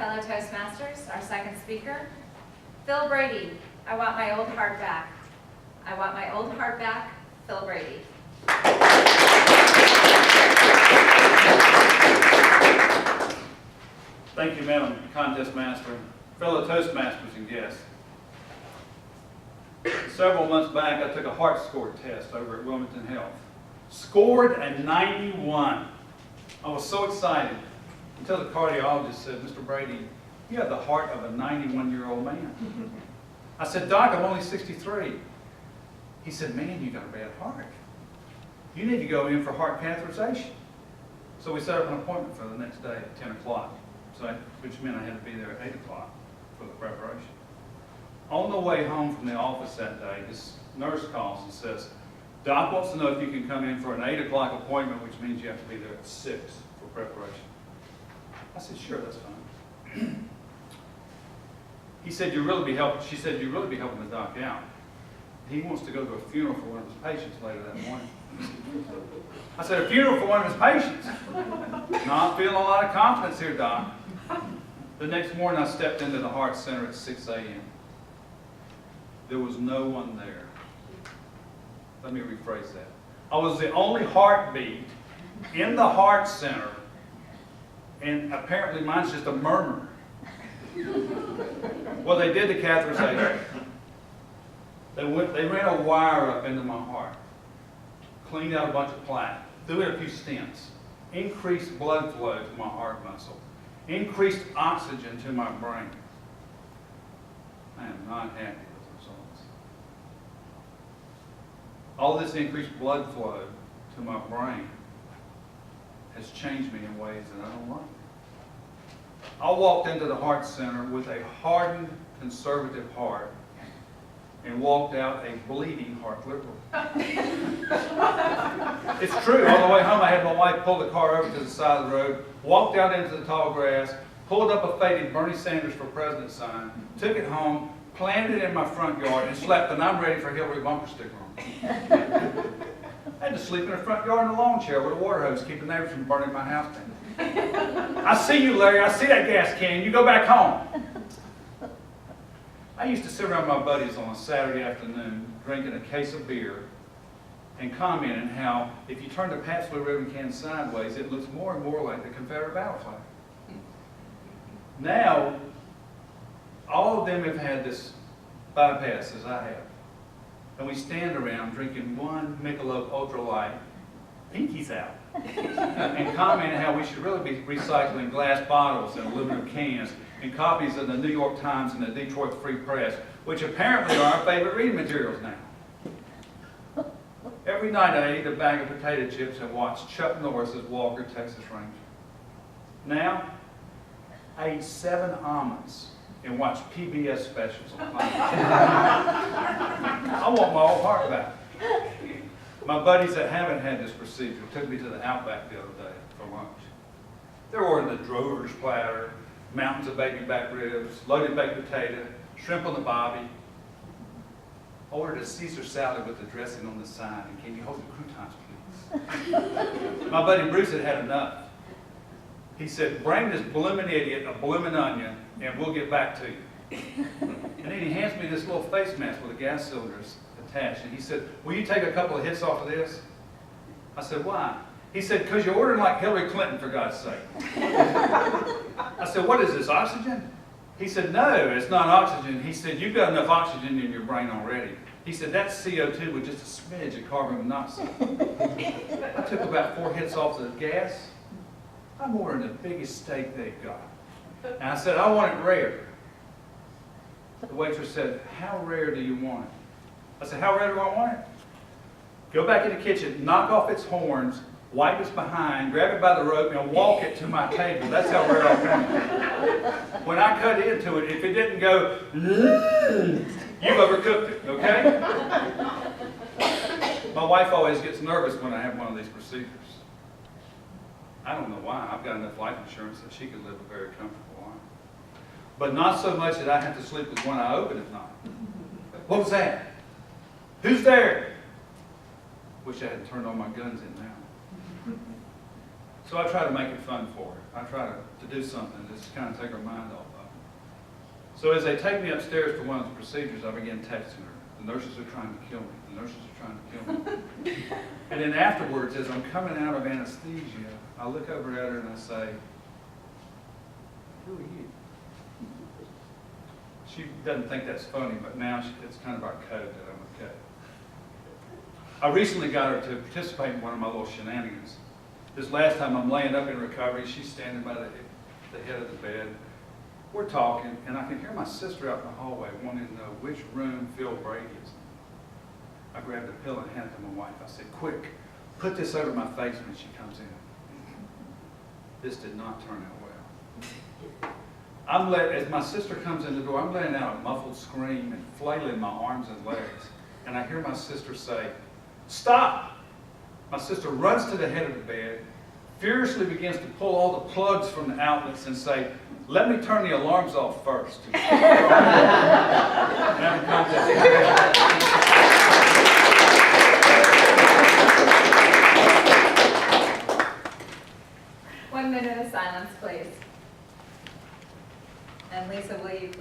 Fellow Toastmasters, our second speaker, Phil Brady. I want my old heart back. I want my old heart back, Phil Brady. Thank you, Madam Contest Master, fellow Toastmasters and guests. Several months back, I took a heart score test over at Wilmington Health. Scored a 91. I was so excited until the cardiologist said, "Mr. Brady, you have the heart of a 91-year-old man." I said, "Doc, I'm only 63. He said, "Man, you got a bad heart. You need to go in for heart catheterization." So we set up an appointment for the next day at 10 o'clock, which meant I had to be there at 8 o'clock for the preparation. On the way home from the office that day, this nurse calls and says, "Doc wants to know if you can come in for an 8 o'clock appointment, which means you have to be there at 6 for preparation." I said, "Sure, that's fine." He said, she said, "You'll really be helping the doc out. He wants to go to a funeral for one of his patients later that morning." I said, "A funeral for one of his patients? Not feeling a lot of confidence here, Doc." The next morning, I stepped into the heart center at 6 a.m. There was no one there. Let me rephrase that. I was the only heartbeat in the heart center, and apparently mine's just a murmur. Well, they did the catheterization. They ran a wire up into my heart, cleaned out a bunch of plaque, threw in a few stents, increased blood flow to my heart muscle, increased oxygen to my brain. I am not happy with the results. All this increased blood flow to my brain has changed me in ways that I don't like. I walked into the heart center with a hardened, conservative heart and walked out a bleeding heart liberal. It's true. On the way home, I had my wife pull the car over to the side of the road, walked out into the tall grass, pulled up a faded Bernie Sanders for President sign, took it home, planted it in my front yard, and slapped an "I'm ready for Hillary" bumper sticker on it. I had to sleep in the front yard in a lawn chair with a water hose, keep the neighbors from burning my house down. "I see you, Larry. I see that gas can. You go back home." I used to sit around with my buddies on a Saturday afternoon drinking a case of beer and commenting how if you turn the Pabst Blue Ribbon can sideways, it looks more and more like the Confederate battle flag. Now, all of them have had this bypass as I have. And we stand around drinking one Michelob Ultra Light, pinkies out, and commenting how we should really be recycling glass bottles and aluminum cans and copies of the New York Times and the Detroit Free Press, which apparently are our favorite reading materials now. Every night I eat a bag of potato chips and watch Chuck Norris's Walker, Texas Ranger. Now, I eat 7 almonds and watch PBS specials on Fox. I want my old heart back. My buddies that haven't had this procedure took me to the Outback the other day for lunch. They're ordering the Drover's platter, mountains of baby back ribs, loaded baked potato, shrimp on the bobby. I ordered a Caesar salad with the dressing on the side, and can you hold the croutons, please? My buddy Bruce had had enough. He said, "Bring this bloomin' idiot a bloomin' onion, and we'll get back to you." And then he hands me this little face mask with the gas cylinders attached, and he said, "Will you take a couple of hits off of this?" I said, "Why?" He said, "Because you're ordering like Hillary Clinton, for God's sake." I said, "What is this, oxygen?" He said, "No, it's not oxygen." He said, "You've got enough oxygen in your brain already." He said, "That's CO2 with just a smidge of carbon monoxide." I took about 4 hits off the gas. I'm ordering the biggest steak they've got. And I said, "I want it rare." The waitress said, "How rare do you want it?" I said, "How rare do I want it?" "Go back in the kitchen, knock off its horns, wipe its behind, grab it by the rope, and walk it to my table. That's how rare I want it. When I cut into it, if it didn't go, you've overcooked it, okay?" My wife always gets nervous when I have one of these procedures. I don't know why. I've got enough life insurance that she could live a very comfortable life. But not so much that I have to sleep with one eye open at night. What was that? Who's there? Wish I hadn't turned all my guns in now. So I try to make it fun for her. I try to do something to just kind of take her mind off of it. So as they take me upstairs for one of the procedures, I begin texting her. The nurses are trying to kill me. The nurses are trying to kill me. And then afterwards, as I'm coming out of anesthesia, I look over at her and I say, "Who are you?" She doesn't think that's funny, but now it's kind of our code that I'm okay. I recently got her to participate in one of my little shenanigans. This last time I'm laying up in recovery, she's standing by the head of the bed. We're talking, and I can hear my sister out in the hallway wanting to know which room Phil Brady is in. I grabbed a pillow and handed it to my wife. I said, "Quick, put this over my face when she comes in." This did not turn out well. As my sister comes in the door, I'm letting out a muffled scream and flailing my arms and legs. And I hear my sister say, "Stop!" My sister runs to the head of the bed, furiously begins to pull all the plugs from the outlets and say, "Let me turn the alarms off first." One minute of silence, please. And Lisa, will you please?